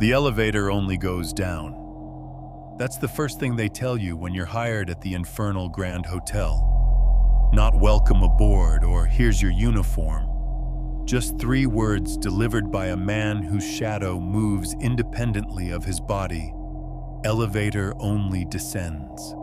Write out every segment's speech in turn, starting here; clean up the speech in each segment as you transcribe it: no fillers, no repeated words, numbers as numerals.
The elevator only goes down. That's the first thing they tell you when you're hired at the Infernal Grand Hotel. Not welcome aboard or here's your uniform. Just 3 words delivered by a man whose shadow moves independently of his body. Elevator only descends.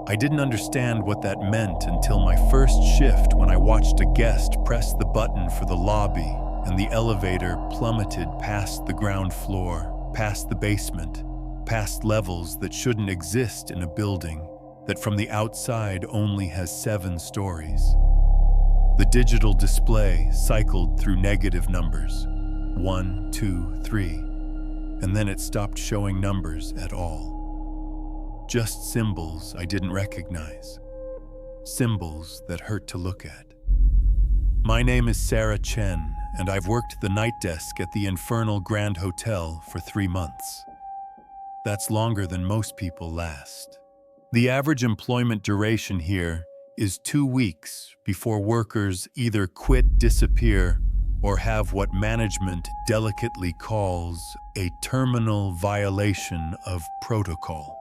I didn't understand what that meant until my first shift when I watched a guest press the button for the lobby and the elevator plummeted past the ground floor, past the basement, past levels that shouldn't exist in a building that from the outside only has 7 stories. The digital display cycled through negative numbers, 1, 2, 3, and then it stopped showing numbers at all. Just symbols I didn't recognize, symbols that hurt to look at. My name is Chen, and I've worked the night desk at the Infernal Grand Hotel for 3 months. That's longer than most people last. The average employment duration here is 2 weeks before workers either quit, disappear, or have what management delicately calls a terminal violation of protocol.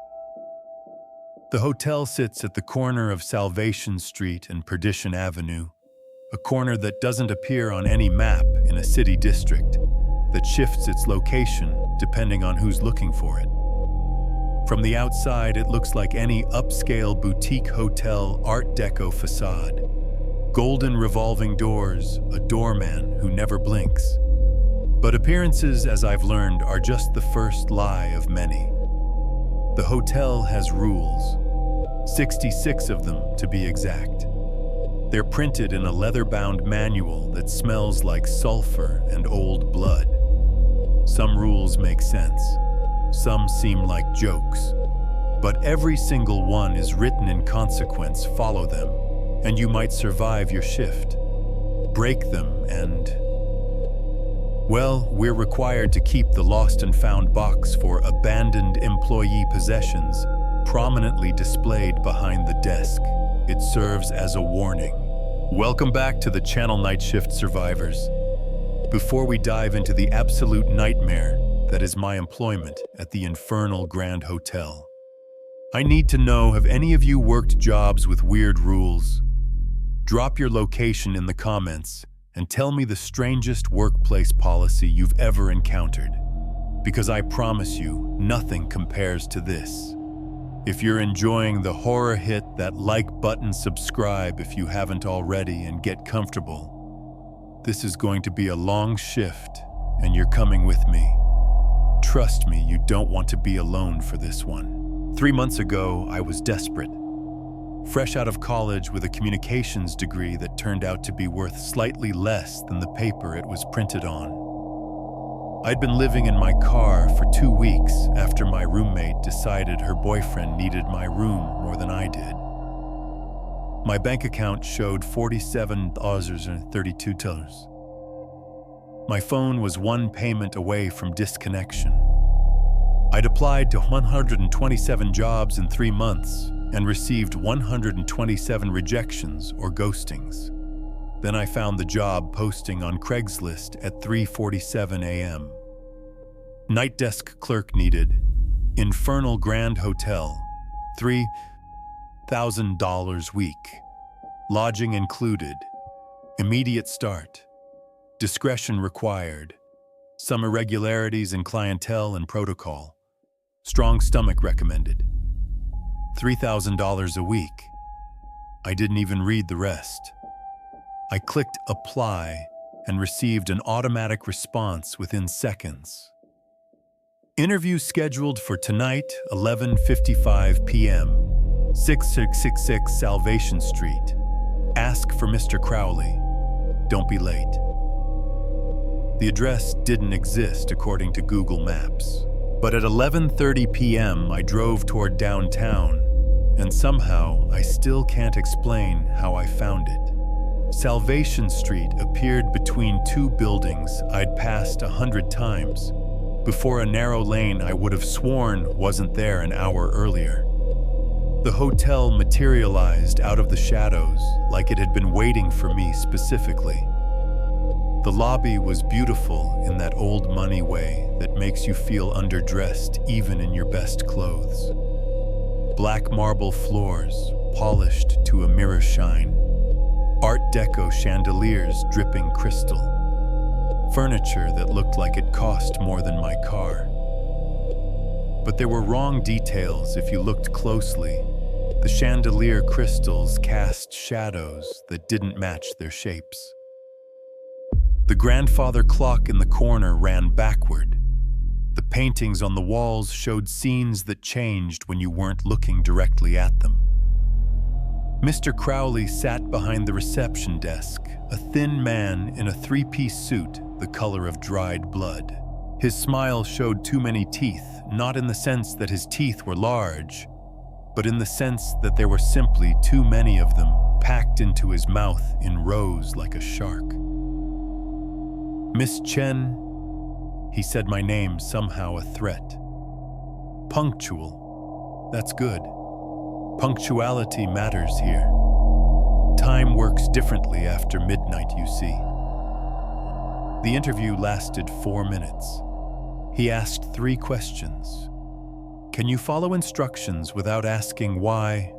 The hotel sits at the corner of Salvation Street and Perdition Avenue, a corner that doesn't appear on any map in a city district, that shifts its location depending on who's looking for it. From the outside, it looks like any upscale boutique hotel Art Deco facade. Golden revolving doors, a doorman who never blinks. But appearances, as I've learned, are just the first lie of many. The hotel has rules, 66 of them to be exact. They're printed in a leather-bound manual that smells like sulfur and old blood. Some rules make sense. Some seem like jokes. But every single one is written in consequence. Follow them, and you might survive your shift. Break them and... well, we're required to keep the lost and found box for abandoned employee possessions prominently displayed behind the desk. It serves as a warning. Welcome back to the channel Night Shift Survivors. Before we dive into the absolute nightmare that is my employment at the Infernal Grand Hotel, I need to know, have any of you worked jobs with weird rules? Drop your location in the comments and tell me the strangest workplace policy you've ever encountered, because I promise you, nothing compares to this. If you're enjoying the horror, hit that like button, subscribe if you haven't already, and get comfortable. This is going to be a long shift, and you're coming with me. Trust me, you don't want to be alone for this one. 3 months ago, I was desperate. Fresh out of college with a communications degree that turned out to be worth slightly less than the paper it was printed on. I'd been living in my car for 2 weeks after my roommate decided her boyfriend needed my room more than I did. My bank account showed $47.32. My phone was 1 payment away from disconnection. I'd applied to 127 jobs in 3 months and received 127 rejections or ghostings. Then I found the job posting on Craigslist at 3:47 a.m. Night desk clerk needed. Infernal Grand Hotel, $3,000 week. Lodging included. Immediate start. Discretion required. Some irregularities in clientele and protocol. Strong stomach recommended. $3,000 a week. I didn't even read the rest. I clicked apply and received an automatic response within seconds. Interview scheduled for tonight, 11:55 p.m., 6666 Salvation Street. Ask for Mr. Crowley. Don't be late. The address didn't exist according to Google Maps, but at 11:30 p.m. I drove toward downtown, and somehow I still can't explain how I found it. Salvation Street appeared between 2 buildings I'd passed 100 times, before a narrow lane I would have sworn wasn't there an hour earlier. The hotel materialized out of the shadows like it had been waiting for me specifically. The lobby was beautiful in that old money way that makes you feel underdressed even in your best clothes. Black marble floors, polished to a mirror shine. Art Deco chandeliers dripping crystal. Furniture that looked like it cost more than my car. But there were wrong details if you looked closely. The chandelier crystals cast shadows that didn't match their shapes. The grandfather clock in the corner ran backward. The paintings on the walls showed scenes that changed when you weren't looking directly at them. Mr. Crowley sat behind the reception desk, a thin man in a three-piece suit the color of dried blood. His smile showed too many teeth, not in the sense that his teeth were large, but in the sense that there were simply too many of them packed into his mouth in rows like a shark. "Miss Chen," he said my name, somehow a threat. "Punctual. That's good. Punctuality matters here. Time works differently after midnight, you see." The interview lasted 4 minutes. He asked 3 questions. Can you follow instructions without asking why?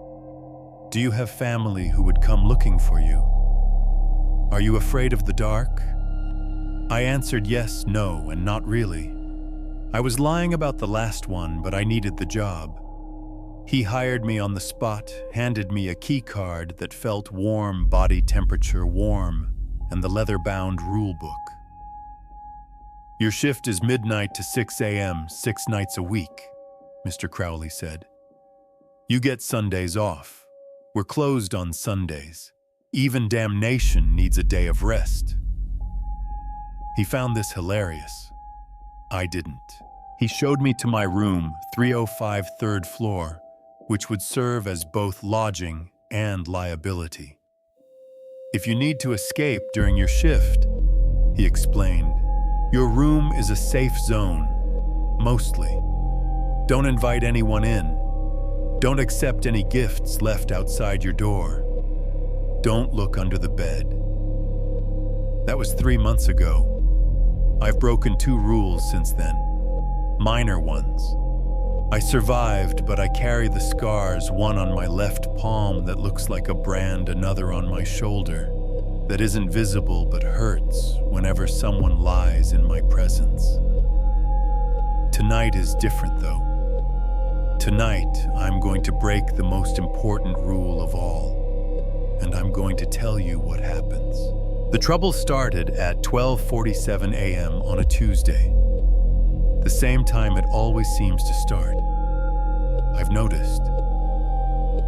Do you have family who would come looking for you? Are you afraid of the dark? I answered yes, no, and not really. I was lying about the last one, but I needed the job. He hired me on the spot, handed me a key card that felt warm, body temperature warm, and the leather-bound rule book. "Your shift is midnight to 6 a.m., 6 nights a week," Mr. Crowley said. "You get Sundays off. We're closed on Sundays. Even damnation needs a day of rest." He found this hilarious. I didn't. He showed me to my room, 305 third floor, which would serve as both lodging and liability. "If you need to escape during your shift," he explained, "your room is a safe zone, mostly. Don't invite anyone in. Don't accept any gifts left outside your door. Don't look under the bed." That was 3 months ago. I've broken 2 rules since then. Minor ones. I survived, but I carry the scars, one on my left palm that looks like a brand, another on my shoulder, that isn't visible but hurts whenever someone lies in my presence. Tonight is different, though. Tonight, I'm going to break the most important rule of all, and I'm going to tell you what happens. The trouble started at 12:47 a.m. on a Tuesday, the same time it always seems to start. I've noticed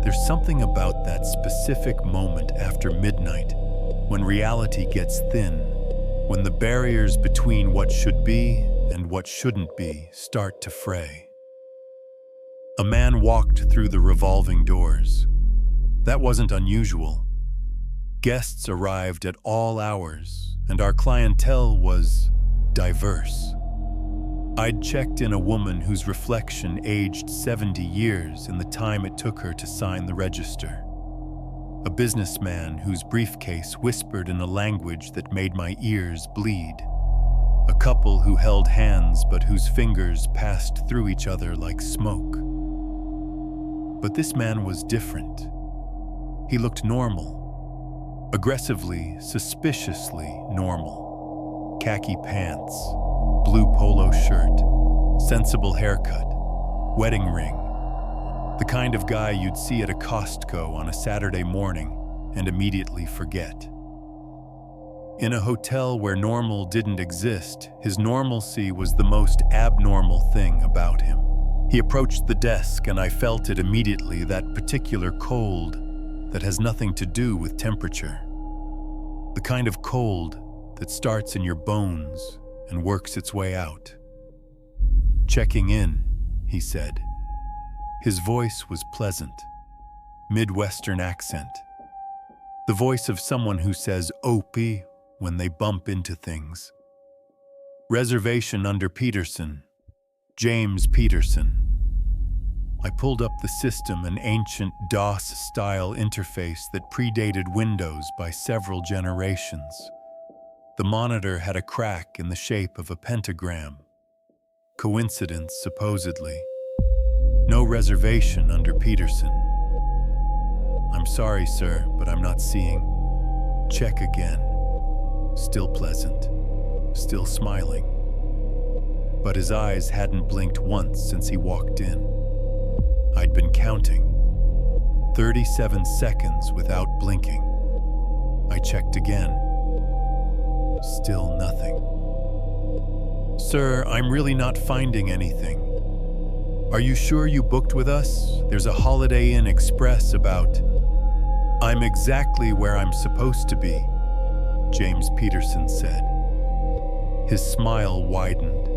there's something about that specific moment after midnight when reality gets thin, when the barriers between what should be and what shouldn't be start to fray. A man walked through the revolving doors. That wasn't unusual. Guests arrived at all hours, and our clientele was diverse. I'd checked in a woman whose reflection aged 70 years in the time it took her to sign the register. A businessman whose briefcase whispered in a language that made my ears bleed. A couple who held hands but whose fingers passed through each other like smoke. But this man was different. He looked normal. Aggressively, suspiciously normal. Khaki pants, blue polo shirt, sensible haircut, wedding ring. The kind of guy you'd see at a Costco on a Saturday morning and immediately forget. In a hotel where normal didn't exist, his normalcy was the most abnormal thing about him. He approached the desk and I felt it immediately, that particular cold that has nothing to do with temperature. The kind of cold that starts in your bones and works its way out. "Checking in," he said. His voice was pleasant, Midwestern accent. The voice of someone who says "Opie" when they bump into things. "Reservation under Peterson, James Peterson." I pulled up the system, an ancient DOS-style interface that predated Windows by several generations. The monitor had a crack in the shape of a pentagram. Coincidence, supposedly. No reservation under Peterson. "I'm sorry, sir, but I'm not seeing." Check again. Still pleasant. Still smiling. But his eyes hadn't blinked once since he walked in. I'd been counting. 37 seconds without blinking. I checked again. Still nothing. "Sir, I'm really not finding anything. Are you sure you booked with us? There's a Holiday Inn Express about..." "I'm exactly where I'm supposed to be," James Peterson said. His smile widened.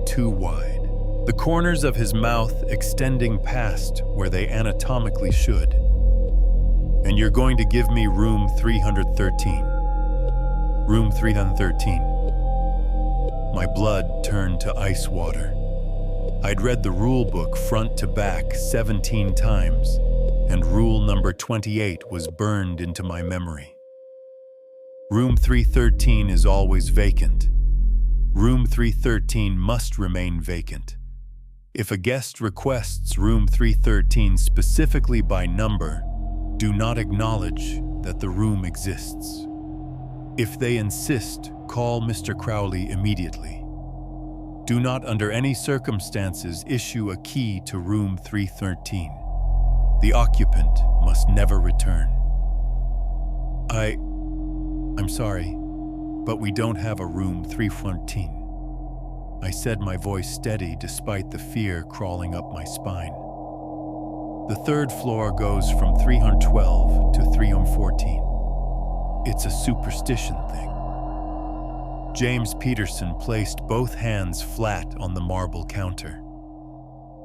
Too wide. The corners of his mouth extending past where they anatomically should. "And you're going to give me room 313. Room 313. My blood turned to ice water. I'd read the rule book front to back 17 times, and rule number 28 was burned into my memory. Room 313 is always vacant. Room 313 must remain vacant. If a guest requests room 313 specifically by number, do not acknowledge that the room exists. If they insist, call Mr. Crowley immediately. Do not under any circumstances issue a key to room 313. The occupant must never return." I'm sorry, but we don't have a room 314. I said, my voice steady despite the fear crawling up my spine. The third floor goes from 312 to 314. It's a superstition thing. James Peterson placed both hands flat on the marble counter.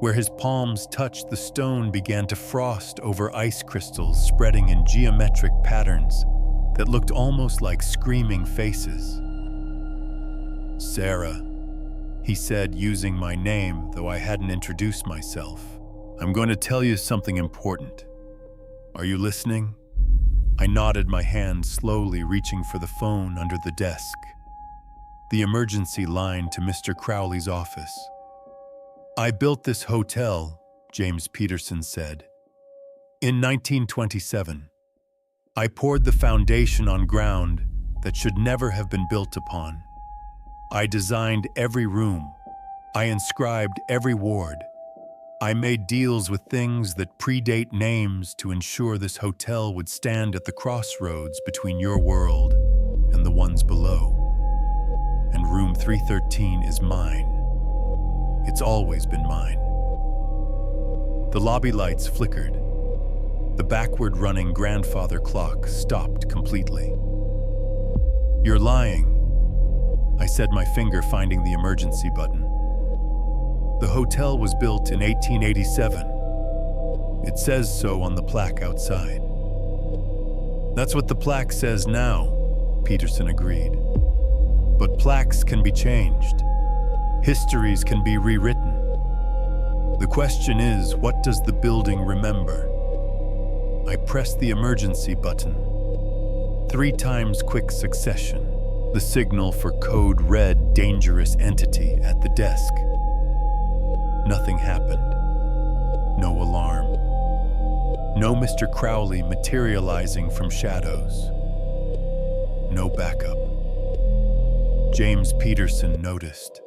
Where his palms touched the stone began to frost over ice crystals spreading in geometric patterns that looked almost like screaming faces. "Sarah," he said, using my name, though I hadn't introduced myself. "I'm going to tell you something important. Are you listening?" I nodded, my hand slowly reaching for the phone under the desk. The emergency line to Mr. Crowley's office. "I built this hotel," James Peterson said, "in 1927. I poured the foundation on ground that should never have been built upon. I designed every room. I inscribed every ward. I made deals with things that predate names to ensure this hotel would stand at the crossroads between your world and the ones below. And room 313 is mine. It's always been mine." The lobby lights flickered. The backward-running grandfather clock stopped completely. "You're lying," I said, my finger finding the emergency button. "The hotel was built in 1887. It says so on the plaque outside." "That's what the plaque says now," Peterson agreed. "But plaques can be changed. Histories can be rewritten. The question is, what does the building remember?" I pressed the emergency button. 3 times quick succession, the signal for code red dangerous entity at the desk. Nothing happened. No alarm. No Mr. Crowley materializing from shadows. No backup. James Peterson noticed.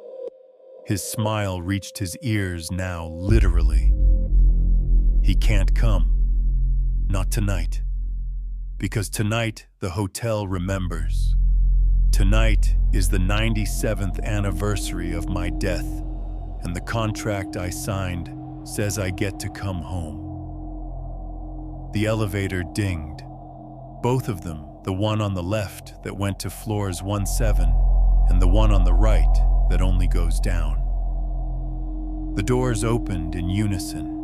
His smile reached his ears now, literally. "He can't come. Not tonight. Because tonight the hotel remembers. Tonight is the 97th anniversary of my death, and the contract I signed says I get to come home." The elevator dinged. Both of them, the one on the left that went to floors 17 and the one on the right that only goes down. The doors opened in unison.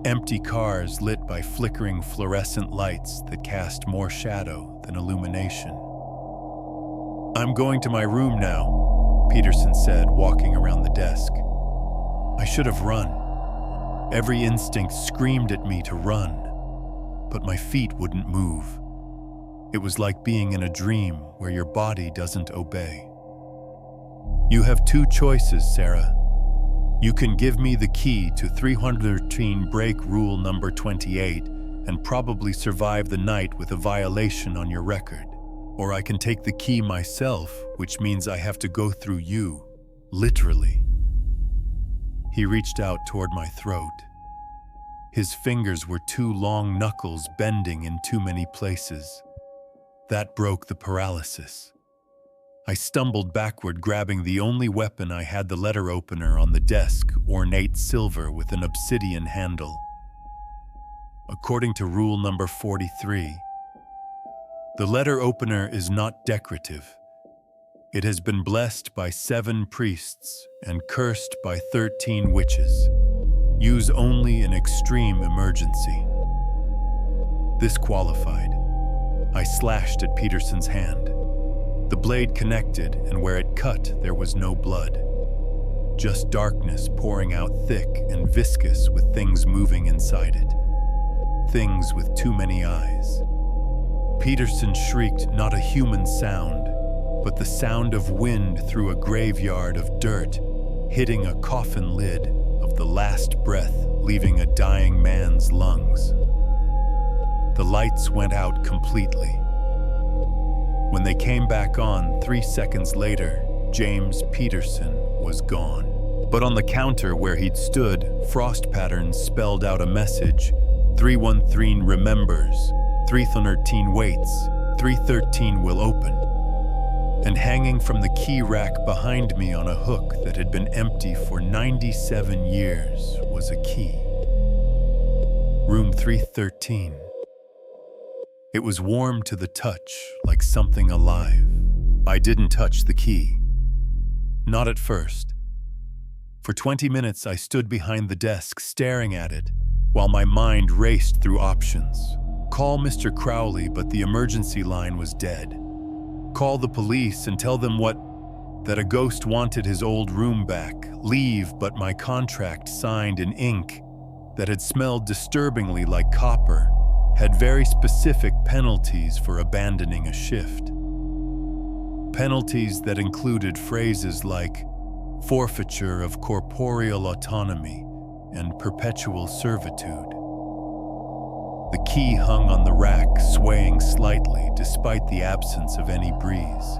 Empty cars lit by flickering fluorescent lights that cast more shadow than illumination. "I'm going to my room now," Peterson said, walking around the desk. I should have run. Every instinct screamed at me to run, but my feet wouldn't move. It was like being in a dream where your body doesn't obey. You have two choices, Sarah. You can give me the key to 313 break rule number 28 and probably survive the night with a violation on your record. Or I can take the key myself, which means I have to go through you, literally. He reached out toward my throat. His fingers were two long knuckles bending in too many places. That broke the paralysis. I stumbled backward, grabbing the only weapon I had, the letter opener on the desk, ornate silver with an obsidian handle. According to rule number 43, the letter opener is not decorative. It has been blessed by 7 priests and cursed by 13 witches. Use only in extreme emergency. This qualified. I slashed at Peterson's hand. The blade connected, and where it cut, there was no blood. Just darkness pouring out thick and viscous with things moving inside it. Things with too many eyes. Peterson shrieked, not a human sound, but the sound of wind through a graveyard of dirt, hitting a coffin lid of the last breath, leaving a dying man's lungs. The lights went out completely. When they came back on 3 seconds later, James Peterson was gone. But on the counter where he'd stood, frost patterns spelled out a message: 313 remembers, 313 waits, 313 will open. And hanging from the key rack behind me on a hook that had been empty for 97 years was a key. Room 313. It was warm to the touch, like something alive. I didn't touch the key. Not at first. For 20 minutes I stood behind the desk staring at it, while my mind raced through options. Call Mr. Crowley, but the emergency line was dead. Call the police and tell them that a ghost wanted his old room back. Leave, but my contract signed in ink that had smelled disturbingly like copper had very specific penalties for abandoning a shift. Penalties that included phrases like forfeiture of corporeal autonomy and perpetual servitude. The key hung on the rack, swaying slightly despite the absence of any breeze.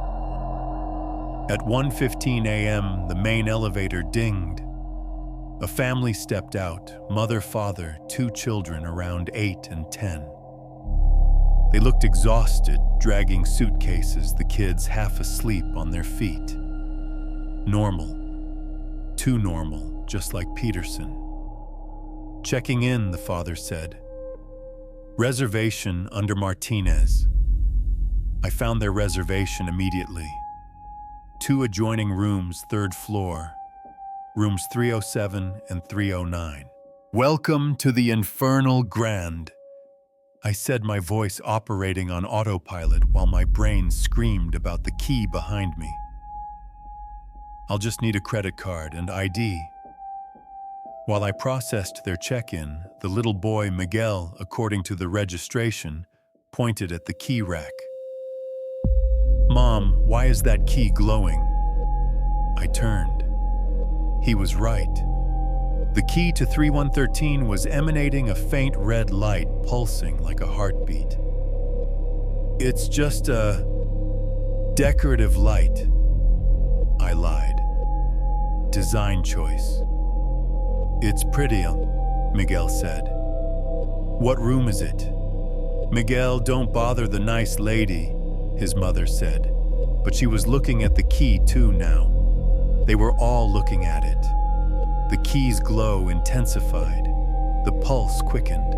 At 1:15 a.m., the main elevator dinged. A family stepped out, mother, father, 2 children around 8 and 10. They looked exhausted, dragging suitcases, the kids half asleep on their feet. Normal. Too normal, just like Peterson. Checking in, the father said. Reservation under Martinez. I found their reservation immediately. 2 adjoining rooms, 3rd floor. Rooms 307 and 309. Welcome to the Infernal Grand, I said, my voice operating on autopilot while my brain screamed about the key behind me. I'll just need a credit card and ID. While I processed their check-in, the little boy Miguel, according to the registration, pointed at the key rack. Mom, why is that key glowing? I turned. He was right. The key to 3113 was emanating a faint red light pulsing like a heartbeat. It's just a decorative light, I lied. Design choice. It's pretty, Miguel said. What room is it? Miguel, don't bother the nice lady, his mother said. But she was looking at the key too now. They were all looking at it. The key's glow intensified. The pulse quickened.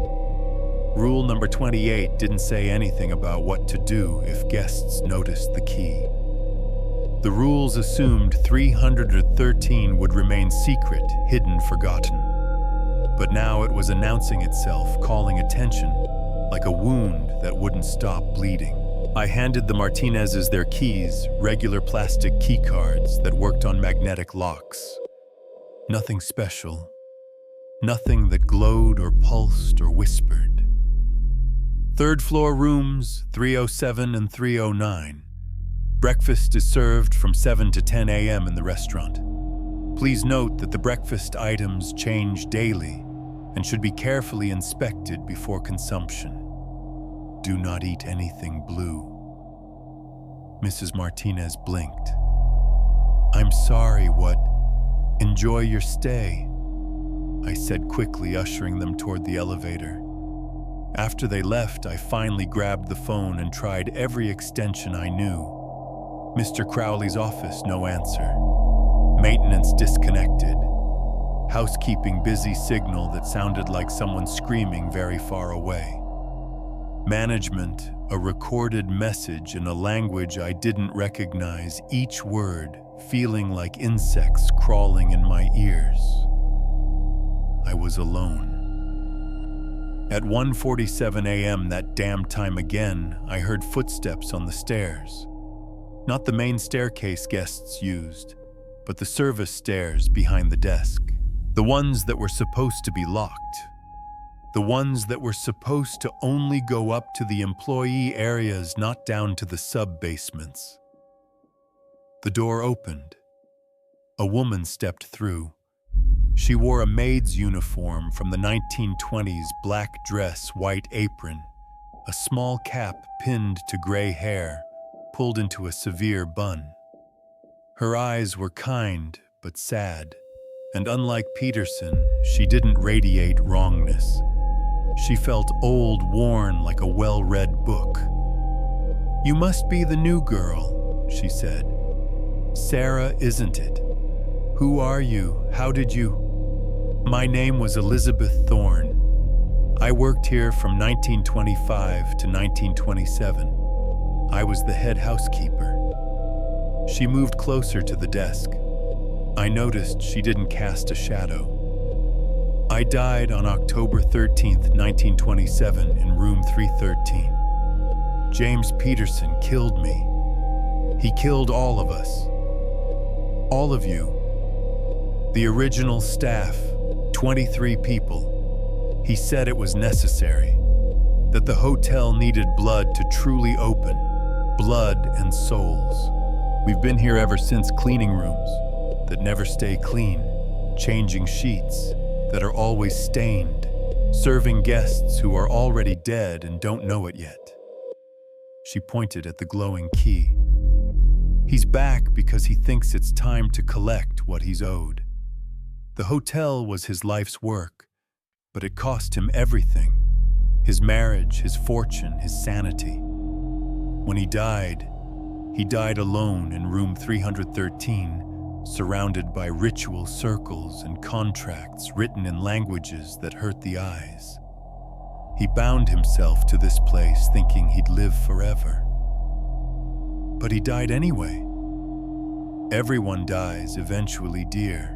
Rule number 28 didn't say anything about what to do if guests noticed the key. The rules assumed 313 would remain secret, hidden, forgotten. But now it was announcing itself, calling attention, like a wound that wouldn't stop bleeding. I handed the Martinezes their keys, regular plastic key cards that worked on magnetic locks. Nothing special. Nothing that glowed or pulsed or whispered. Third floor rooms 307 and 309. Breakfast is served from 7 to 10 a.m. in the restaurant. Please note that the breakfast items change daily and should be carefully inspected before consumption. Do not eat anything blue. Mrs. Martinez blinked. I'm sorry, what? Enjoy your stay, I said quickly, ushering them toward the elevator. After they left, I finally grabbed the phone and tried every extension I knew. Mr. Crowley's office, no answer. Maintenance disconnected. Housekeeping busy signal that sounded like someone screaming very far away. Management, a recorded message in a language I didn't recognize, each word feeling like insects crawling in my ears. I was alone. At 1:47 a.m. that damn time again, I heard footsteps on the stairs. Not the main staircase guests used, but the service stairs behind the desk. The ones that were supposed to be locked. The ones that were supposed to only go up to the employee areas, not down to the sub-basements. The door opened. A woman stepped through. She wore a maid's uniform from the 1920s, black dress, white apron, a small cap pinned to gray hair, pulled into a severe bun. Her eyes were kind but sad, and unlike Peterson, she didn't radiate wrongness. She felt old, worn like a well-read book. You must be the new girl, she said. Sarah, isn't it? Who are you? How did you? My name was Elizabeth Thorne. I worked here from 1925 to 1927. I was the head housekeeper. She moved closer to the desk. I noticed she didn't cast a shadow. I died on October 13th, 1927 in room 313. James Peterson killed me. He killed all of us. All of you. The original staff, 23 people. He said it was necessary, that the hotel needed blood to truly open, blood and souls. We've been here ever since, cleaning rooms that never stay clean, changing sheets that are always stained, serving guests who are already dead and don't know it yet. She pointed at the glowing key. He's back because he thinks it's time to collect what he's owed. The hotel was his life's work, but it cost him everything. His marriage, his fortune, his sanity. When he died alone in room 313, surrounded by ritual circles and contracts written in languages that hurt the eyes. He bound himself to this place thinking he'd live forever. But he died anyway. Everyone dies eventually, dear.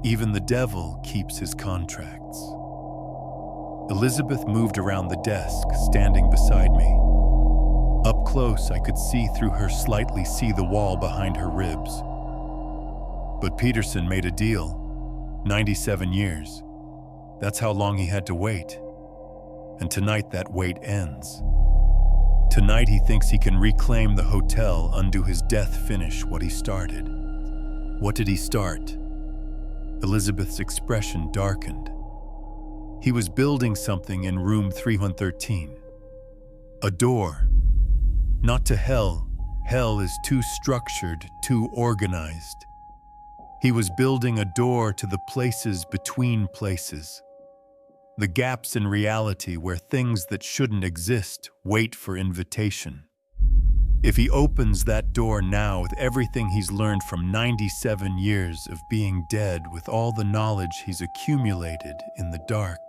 Even the devil keeps his contracts. Elizabeth moved around the desk, standing beside me. Up close, I could see through her, slightly see the wall behind her ribs. But Peterson made a deal. 97 years. That's how long he had to wait. And tonight that wait ends. Tonight he thinks he can reclaim the hotel, undo his death, finish what he started. What did he start? Elizabeth's expression darkened. He was building something in room 313. A door. Not to hell. Hell is too structured, too organized. He was building a door to the places between places. The gaps in reality where things that shouldn't exist wait for invitation. If he opens that door now with everything he's learned from 97 years of being dead, with all the knowledge he's accumulated in the dark.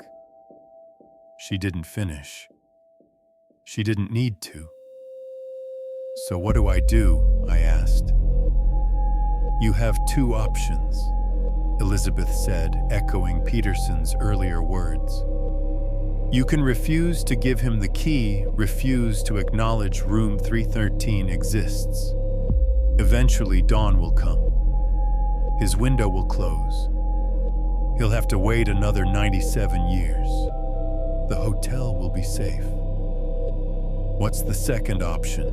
She didn't finish. She didn't need to. So what do? I asked. You have two options, Elizabeth said, echoing Peterson's earlier words. You can refuse to give him the key, refuse to acknowledge room 313 exists. Eventually, dawn will come. His window will close. He'll have to wait another 97 years. The hotel will be safe. What's the second option?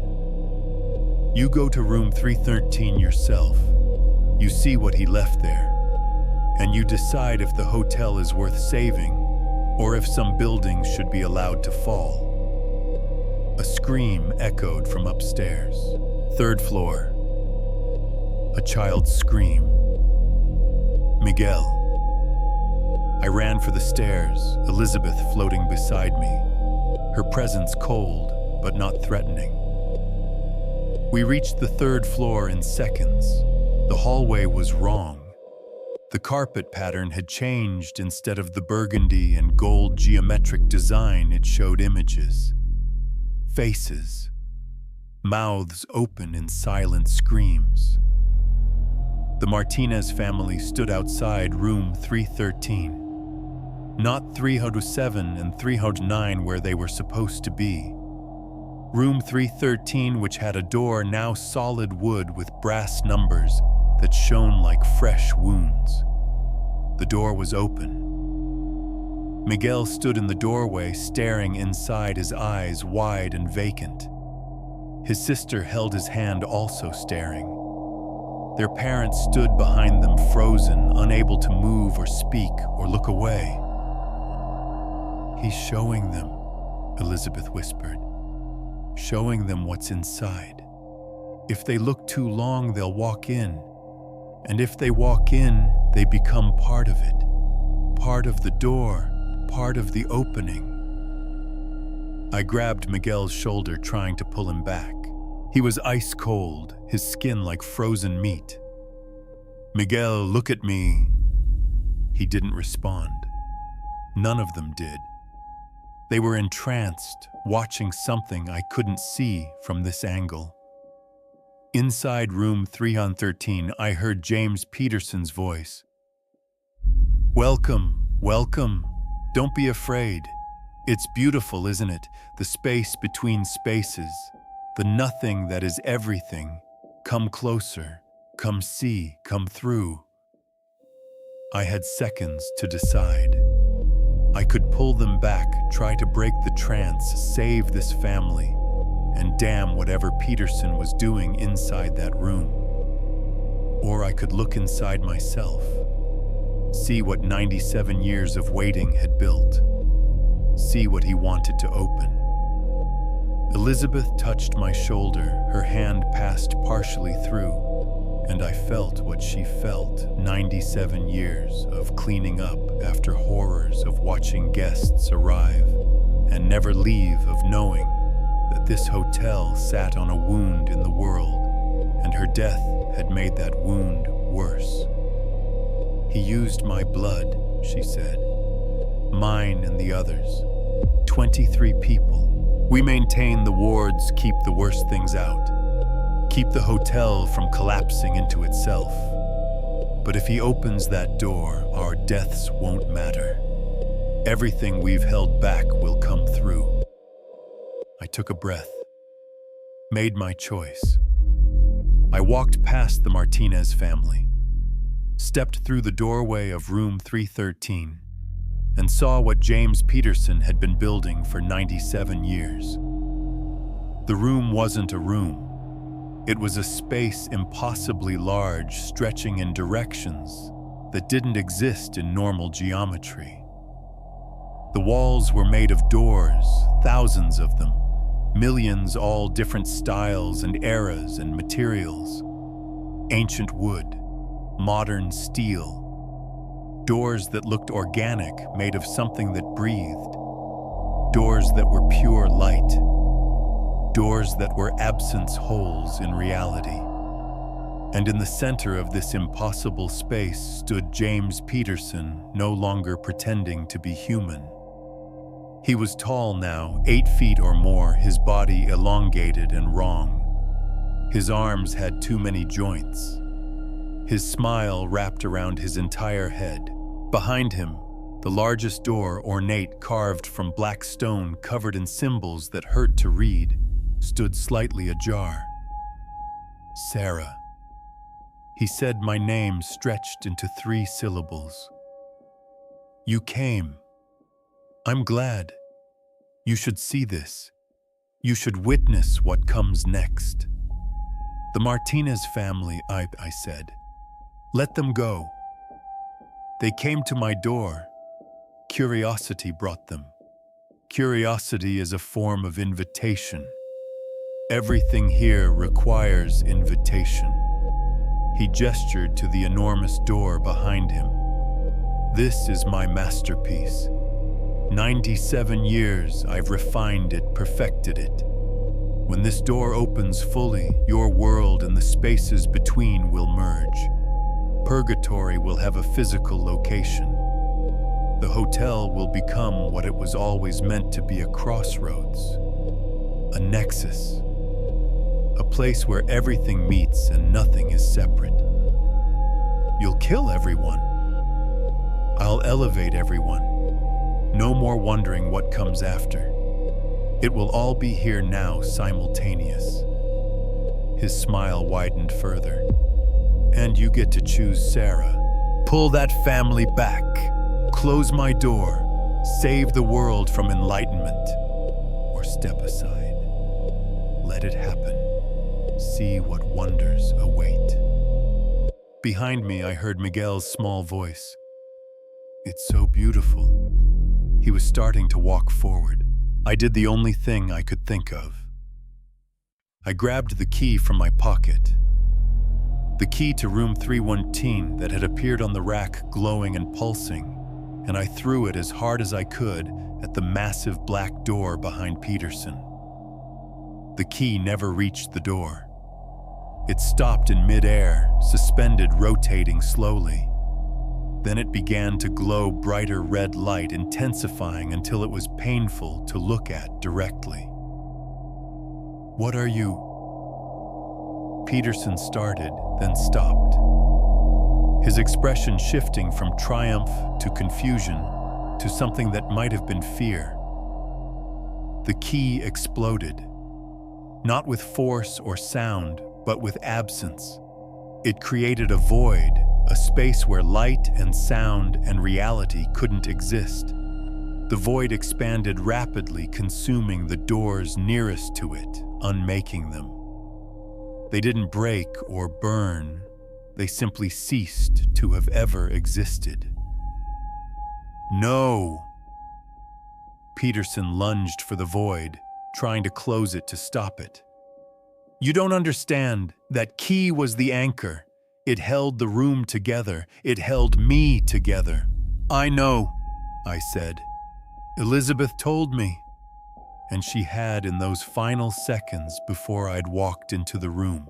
You go to room 313 yourself. You see what he left there, and you decide if the hotel is worth saving or if some buildings should be allowed to fall. A scream echoed from upstairs. Third floor. A child's scream. Miguel. I ran for the stairs, Elizabeth floating beside me, her presence cold but not threatening. We reached the third floor in seconds. The hallway was wrong. The carpet pattern had changed. Instead of the burgundy and gold geometric design, it showed images. Faces. Mouths open in silent screams. The Martinez family stood outside room 313. Not 307 and 309 where they were supposed to be. Room 313, which had a door now solid wood with brass numbers that shone like fresh wounds. The door was open. Miguel stood in the doorway, staring inside, his eyes wide and vacant. His sister held his hand, also staring. Their parents stood behind them, frozen, unable to move or speak or look away. "He's showing them," Elizabeth whispered. "Showing them what's inside. If they look too long, they'll walk in. And if they walk in, they become part of it. Part of the door, part of the opening." I grabbed Miguel's shoulder, trying to pull him back. He was ice cold, his skin like frozen meat. "Miguel, look at me." He didn't respond. None of them did. They were entranced, watching something I couldn't see from this angle. Inside room 313, I heard James Peterson's voice. "Welcome, welcome. Don't be afraid. It's beautiful, isn't it? The space between spaces. The nothing that is everything. Come closer. Come see. Come through." I had seconds to decide. I could pull them back, try to break the trance, save this family, and damn whatever Peterson was doing inside that room. Or I could look inside myself, see what 97 years of waiting had built, see what he wanted to open. Elizabeth touched my shoulder, her hand passed partially through, and I felt what she felt, 97 years of cleaning up after horrors of watching guests arrive and never leave, of knowing that this hotel sat on a wound in the world, and her death had made that wound worse. "He used my blood," she said. "Mine and the others. 23 people. We maintain the wards, keep the worst things out. Keep the hotel from collapsing into itself. But if he opens that door, our deaths won't matter. Everything we've held back will come through." I took a breath, made my choice. I walked past the Martinez family, stepped through the doorway of room 313, and saw what James Peterson had been building for 97 years. The room wasn't a room. It was a space impossibly large, stretching in directions that didn't exist in normal geometry. The walls were made of doors, thousands of them, millions, all different styles and eras and materials. Ancient wood, modern steel. Doors that looked organic, made of something that breathed. Doors that were pure light. Doors that were absence holes in reality. And in the center of this impossible space stood James Peterson, no longer pretending to be human. He was tall now, 8 feet or more, his body elongated and wrong. His arms had too many joints. His smile wrapped around his entire head. Behind him, the largest door, ornate, carved from black stone, covered in symbols that hurt to read, stood slightly ajar. "Sarah." He said my name stretched into 3 syllables. "You came. I'm glad. You should see this. You should witness what comes next. The Martinez family, I said. Let them go. They came to my door. Curiosity brought them. Curiosity is a form of invitation. Everything here requires invitation. He gestured to the enormous door behind him. This is my masterpiece. 97 years I've refined it, perfected it. When this door opens fully, your world and the spaces between will merge. Purgatory will have a physical location. The hotel will become what it was always meant to be, a crossroads, a nexus, a place where everything meets and nothing is separate. You'll kill everyone. I'll elevate everyone. No more wondering what comes after. It will all be here now, simultaneous. His smile widened further. And you get to choose Sarah. Pull that family back. Close my door. Save the world from enlightenment. Or step aside. Let it happen. See what wonders await. Behind me, I heard Miguel's small voice. It's so beautiful. He was starting to walk forward. I did the only thing I could think of. I grabbed the key from my pocket. The key to room 319 that had appeared on the rack, glowing and pulsing, and I threw it as hard as I could at the massive black door behind Peterson. The key never reached the door. It stopped in midair, suspended, rotating slowly. Then it began to glow brighter red light, intensifying until it was painful to look at directly. What are you? Peterson started, then stopped. His expression shifting from triumph to confusion to something that might have been fear. The key exploded, not with force or sound, but with absence. It created a void, a space where light and sound and reality couldn't exist. The void expanded rapidly, consuming the doors nearest to it, unmaking them. They didn't break or burn. They simply ceased to have ever existed. No! Peterson lunged for the void, trying to close it to stop it. You don't understand. That key was the anchor. It held the room together. It held me together. I know, I said. Elizabeth told me. And she had in those final seconds before I'd walked into the room.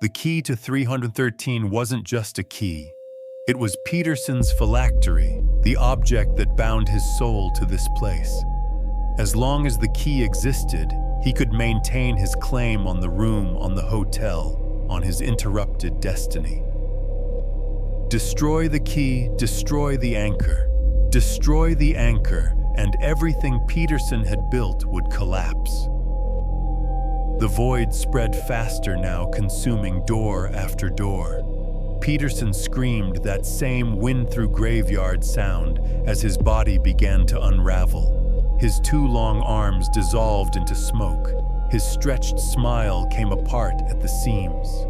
The key to 313 wasn't just a key. It was Peterson's phylactery, the object that bound his soul to this place. As long as the key existed, he could maintain his claim on the room, on the hotel, on his interrupted destiny. Destroy the key, destroy the anchor. Destroy the anchor, and everything Peterson had built would collapse. The void spread faster now, consuming door after door. Peterson screamed that same wind-through-graveyard sound as his body began to unravel. His two long arms dissolved into smoke. His stretched smile came apart at the seams.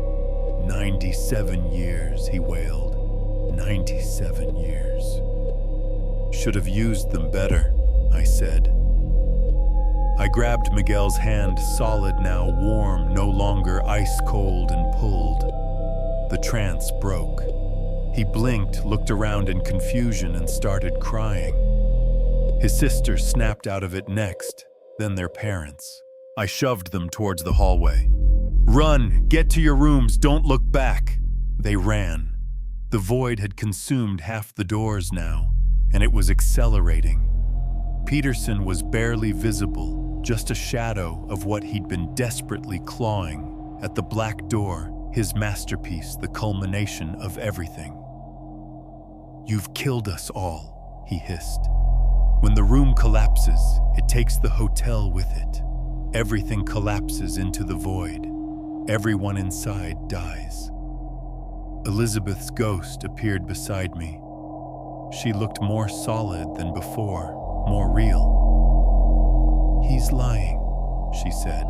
97 years, he wailed. 97 years. Should have used them better, I said. I grabbed Miguel's hand, solid now, warm, no longer ice-cold, and pulled. The trance broke. He blinked, looked around in confusion, and started crying. His sister snapped out of it next, then their parents. I shoved them towards the hallway. Run! Get to your rooms! Don't look back! They ran. The void had consumed half the doors now, and it was accelerating. Peterson was barely visible, just a shadow of what he'd been desperately clawing at the black door, his masterpiece, the culmination of everything. You've killed us all, he hissed. When the room collapses, it takes the hotel with it. Everything collapses into the void. Everyone inside dies. Elizabeth's ghost appeared beside me. She looked more solid than before, more real. He's lying, she said.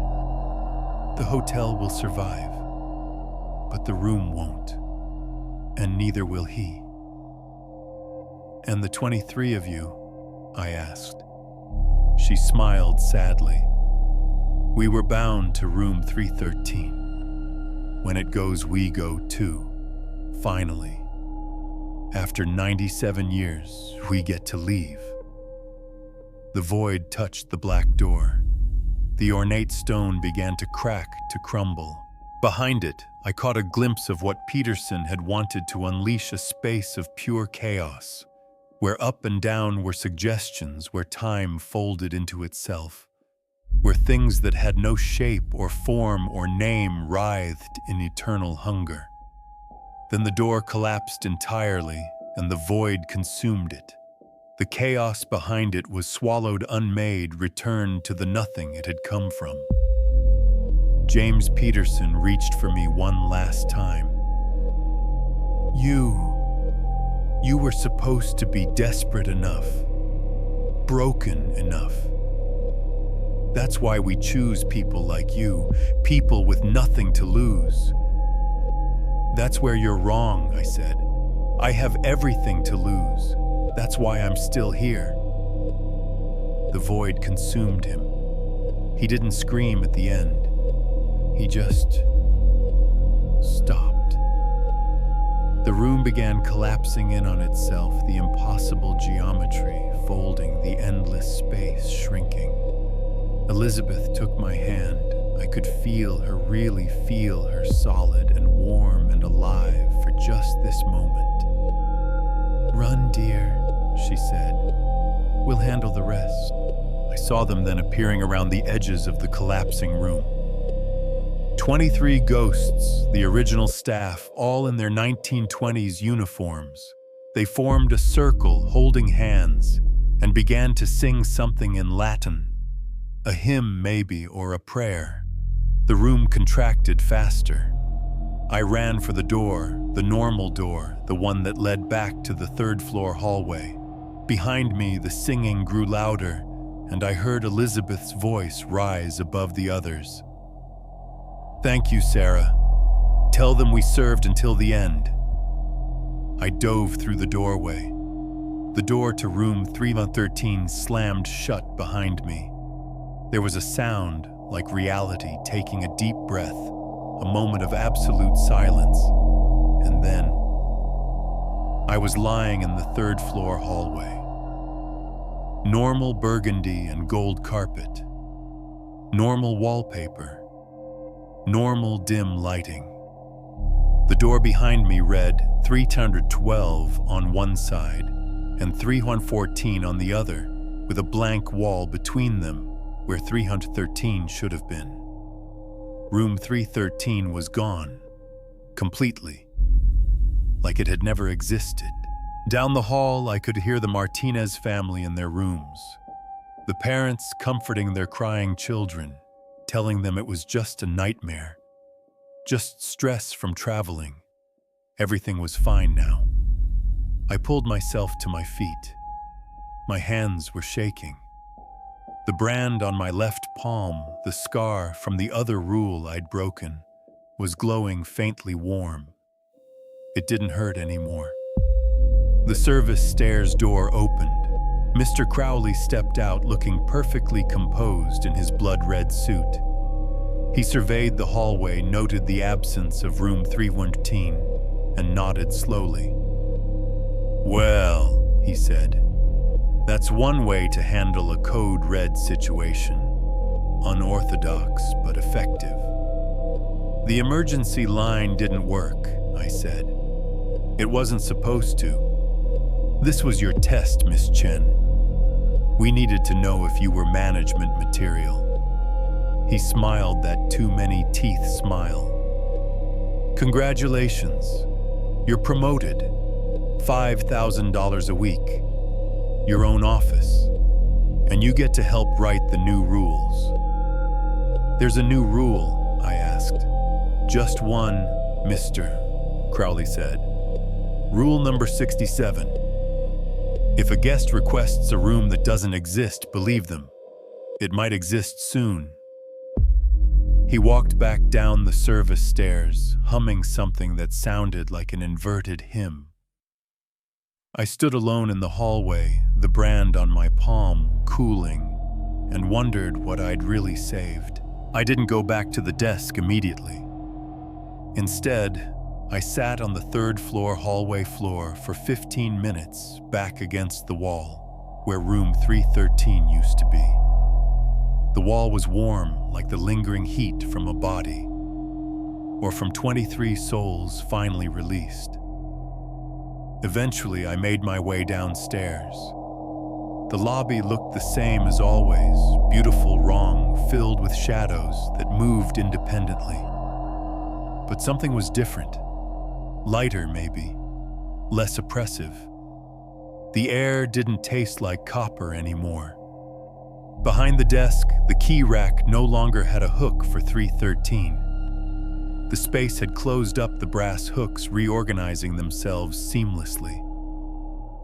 The hotel will survive, but the room won't, and neither will he. And the 23 of you? I asked. She smiled sadly. We were bound to room 313. When it goes, we go too. Finally. After 97 years, we get to leave. The void touched the black door. The ornate stone began to crack, to crumble. Behind it, I caught a glimpse of what Peterson had wanted to unleash, a space of pure chaos, where up and down were suggestions, where time folded into itself, where things that had no shape or form or name writhed in eternal hunger. Then the door collapsed entirely, and the void consumed it. The chaos behind it was swallowed unmade, returned to the nothing it had come from. James Peterson reached for me one last time. You were supposed to be desperate enough, broken enough. That's why we choose people like you, people with nothing to lose. That's where you're wrong, I said. I have everything to lose. That's why I'm still here. The void consumed him. He didn't scream at the end. He just stopped. The room began collapsing in on itself, the impossible geometry folding, the endless space shrinking. Elizabeth took my hand. I could feel her, really feel her, solid and warm and alive for just this moment. Run, dear, she said. We'll handle the rest. I saw them then appearing around the edges of the collapsing room. 23 ghosts, the original staff, all in their 1920s uniforms. They formed a circle, holding hands, and began to sing something in Latin. A hymn, maybe, or a prayer. The room contracted faster. I ran for the door, the normal door, the one that led back to the third-floor hallway. Behind me, the singing grew louder, and I heard Elizabeth's voice rise above the others. Thank you, Sarah. Tell them we served until the end. I dove through the doorway. The door to room 313 slammed shut behind me. There was a sound like reality taking a deep breath, a moment of absolute silence, and then I was lying in the third-floor hallway. Normal burgundy and gold carpet, normal wallpaper, normal dim lighting. The door behind me read 312 on one side and 314 on the other, with a blank wall between them where 313 should have been. Room 313 was gone, completely, like it had never existed. Down the hall, I could hear the Martinez family in their rooms, the parents comforting their crying children, telling them it was just a nightmare, just stress from traveling. Everything was fine now. I pulled myself to my feet. My hands were shaking. The brand on my left palm, the scar from the other rule I'd broken, was glowing faintly warm. It didn't hurt anymore. The service stairs door opened. Mr. Crowley stepped out looking perfectly composed in his blood-red suit. He surveyed the hallway, noted the absence of room 313, and nodded slowly. Well, he said, that's one way to handle a code red situation. Unorthodox, but effective. The emergency line didn't work, I said. It wasn't supposed to. This was your test, Miss Chen. We needed to know if you were management material. He smiled that too many teeth smile. Congratulations. You're promoted. $5,000 a week. Your own office. And you get to help write the new rules. There's a new rule, I asked. Just one, Mr. Crowley said. Rule number 67. If a guest requests a room that doesn't exist, believe them. It might exist soon. He walked back down the service stairs, humming something that sounded like an inverted hymn. I stood alone in the hallway, the brand on my palm, cooling, and wondered what I'd really saved. I didn't go back to the desk immediately. Instead, I sat on the third-floor hallway floor for 15 minutes back against the wall, where room 313 used to be. The wall was warm like the lingering heat from a body, or from 23 souls finally released. Eventually, I made my way downstairs. The lobby looked the same as always, beautiful wrong, filled with shadows that moved independently. But something was different. Lighter, maybe. Less oppressive. The air didn't taste like copper anymore. Behind the desk, the key rack no longer had a hook for 313. The space had closed up the brass hooks, reorganizing themselves seamlessly.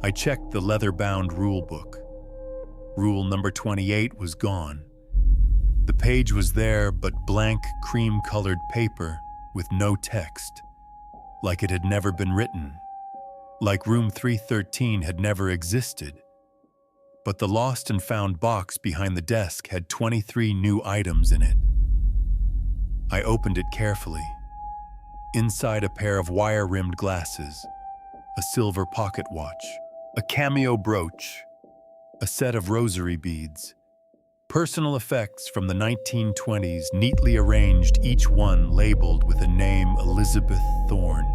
I checked the leather-bound rule book. Rule number 28 was gone. The page was there, but blank, cream-colored paper with no text, like it had never been written, like room 313 had never existed. But the lost and found box behind the desk had 23 new items in it. I opened it carefully. Inside, a pair of wire-rimmed glasses, a silver pocket watch, a cameo brooch, a set of rosary beads, personal effects from the 1920s neatly arranged, each one labeled with a name: Elizabeth Thorne,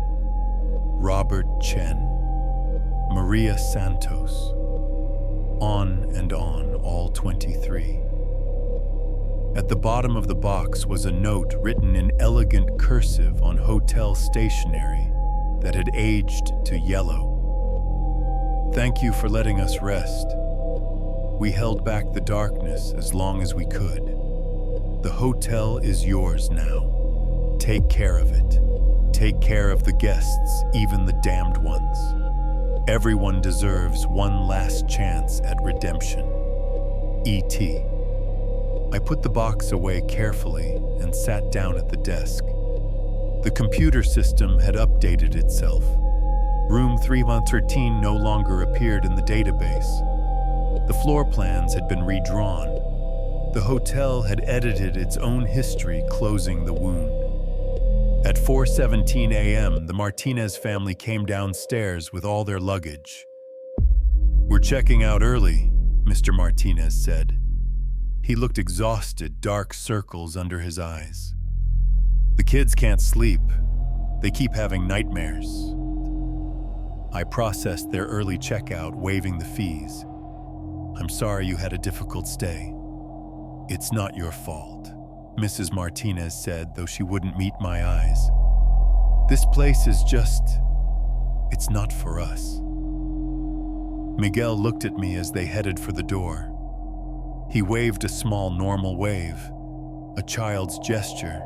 Robert Chen, Maria Santos. On and on, all 23. At the bottom of the box was a note written in elegant cursive on hotel stationery that had aged to yellow. "Thank you for letting us rest. We held back the darkness as long as we could. The hotel is yours now. Take care of it. Take care of the guests, even the damned ones. Everyone deserves one last chance at redemption. E.T." I put the box away carefully and sat down at the desk. The computer system had updated itself. Room 313 no longer appeared in the database. The floor plans had been redrawn. The hotel had edited its own history, closing the wound. At 4:17 a.m., the Martinez family came downstairs with all their luggage. "We're checking out early," Mr. Martinez said. He looked exhausted, dark circles under his eyes. "The kids can't sleep. They keep having nightmares." I processed their early checkout, waiving the fees. "I'm sorry you had a difficult stay." "It's not your fault," Mrs. Martinez said, though she wouldn't meet my eyes. "This place is just... it's not for us." Miguel looked at me as they headed for the door. He waved a small normal wave, a child's gesture.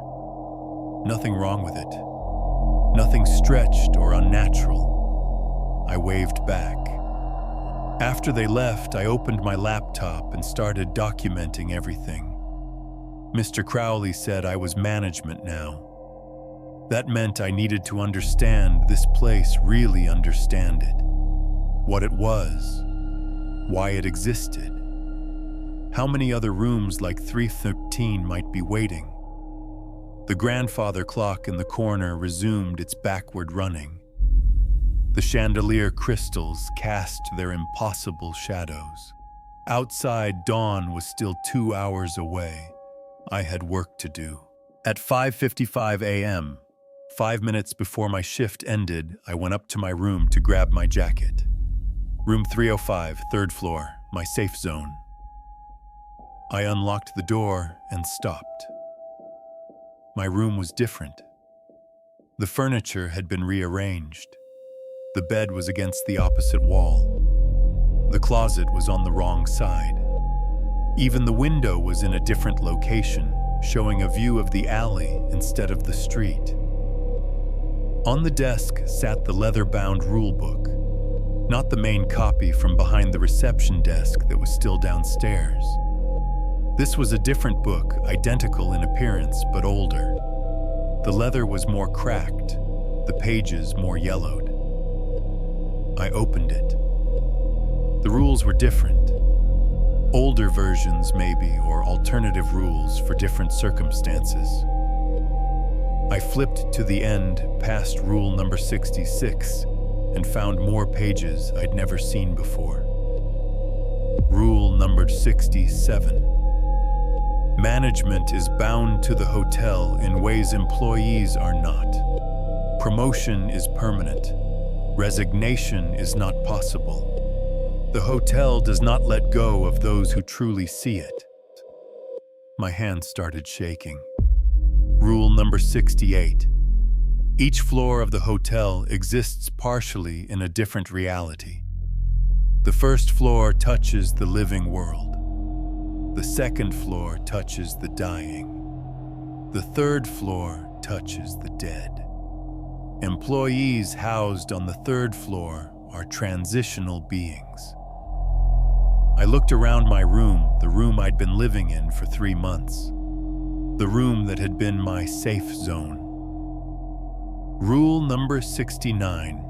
Nothing wrong with it. Nothing stretched or unnatural. I waved back. After they left, I opened my laptop and started documenting everything. Mr. Crowley said I was management now. That meant I needed to understand this place, really understand it. What it was. Why it existed. How many other rooms like 313 might be waiting? The grandfather clock in the corner resumed its backward running. The chandelier crystals cast their impossible shadows. Outside, dawn was still 2 hours away. I had work to do. At 5:55 a.m., 5 minutes before my shift ended, I went up to my room to grab my jacket. Room 305, third floor, my safe zone. I unlocked the door and stopped. My room was different. The furniture had been rearranged. The bed was against the opposite wall. The closet was on the wrong side. Even the window was in a different location, showing a view of the alley instead of the street. On the desk sat the leather-bound rulebook, not the main copy from behind the reception desk that was still downstairs. This was a different book, identical in appearance but older. The leather was more cracked, the pages more yellowed. I opened it. The rules were different. Older versions, maybe, or alternative rules for different circumstances. I flipped to the end past rule number 66 and found more pages I'd never seen before. Rule number 67. Management is bound to the hotel in ways employees are not. Promotion is permanent. Resignation is not possible. The hotel does not let go of those who truly see it. My hand started shaking. Rule number 68. Each floor of the hotel exists partially in a different reality. The first floor touches the living world. The second floor touches the dying. The third floor touches the dead. Employees housed on the third floor are transitional beings. I looked around my room, the room I'd been living in for 3 months. The room that had been my safe zone. Rule number 69.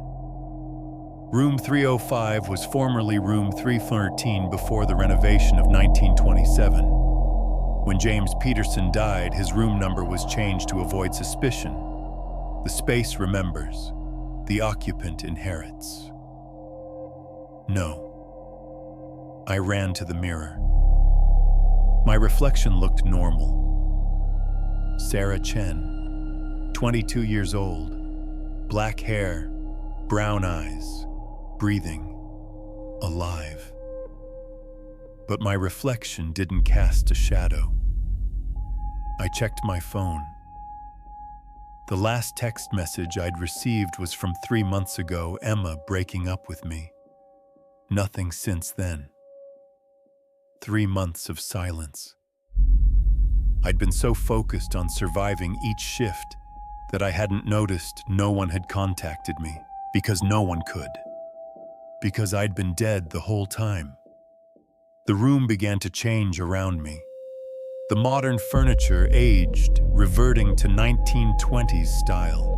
Room 305 was formerly Room 313 before the renovation of 1927. When James Peterson died, his room number was changed to avoid suspicion. The space remembers. The occupant inherits. No. I ran to the mirror. My reflection looked normal. Sarah Chen, 22 years old, black hair, brown eyes, breathing, alive. But my reflection didn't cast a shadow. I checked my phone. The last text message I'd received was from 3 months ago, Emma breaking up with me. Nothing since then. 3 months of silence. I'd been so focused on surviving each shift that I hadn't noticed no one had contacted me, because no one could. Because I'd been dead the whole time. The room began to change around me. The modern furniture aged, reverting to 1920s style.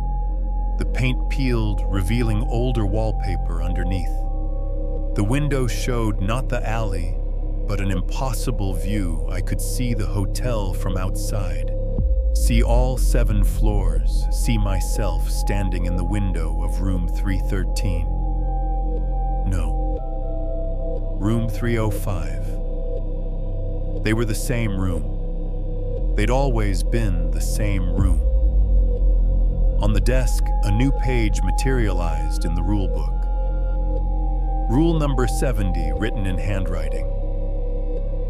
The paint peeled, revealing older wallpaper underneath. The window showed not the alley, but an impossible view. I could see the hotel from outside. See all 7 floors, see myself standing in the window of room 313. No. Room 305. They were the same room. They'd always been the same room. On the desk, a new page materialized in the rule book. Rule number 70, written in handwriting.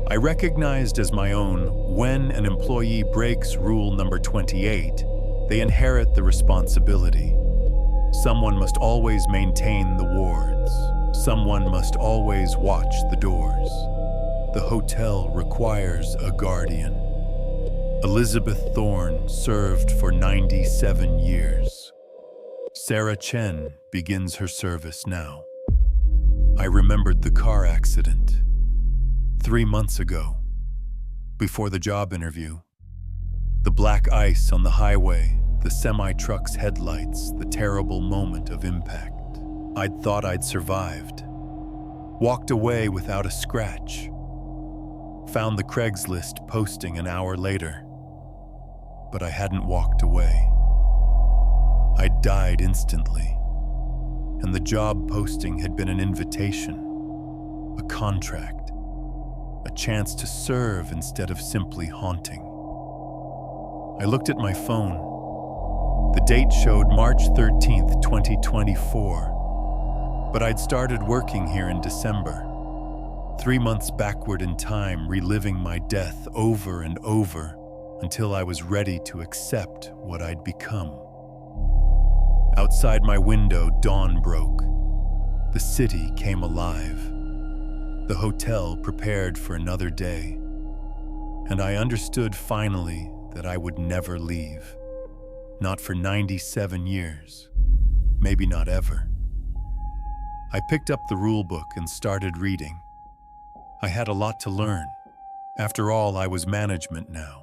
I recognized as my own, when an employee breaks rule number 28, they inherit the responsibility. Someone must always maintain the wards. Someone must always watch the doors. The hotel requires a guardian. Elizabeth Thorne served for 97 years. Sarah Chen begins her service now. I remembered the car accident 3 months ago, before the job interview. The black ice on the highway, the semi-truck's headlights, the terrible moment of impact. I'd thought I'd survived. Walked away without a scratch. Found the Craigslist posting an hour later. But I hadn't walked away. I'd died instantly. And the job posting had been an invitation, a contract, a chance to serve instead of simply haunting. I looked at my phone. The date showed March 13th, 2024. But I'd started working here in December. 3 months backward in time, reliving my death over and over until I was ready to accept what I'd become. Outside my window, dawn broke. The city came alive. The hotel prepared for another day. And I understood finally that I would never leave. Not for 97 years. Maybe not ever. I picked up the rule book and started reading. I had a lot to learn. After all, I was management now.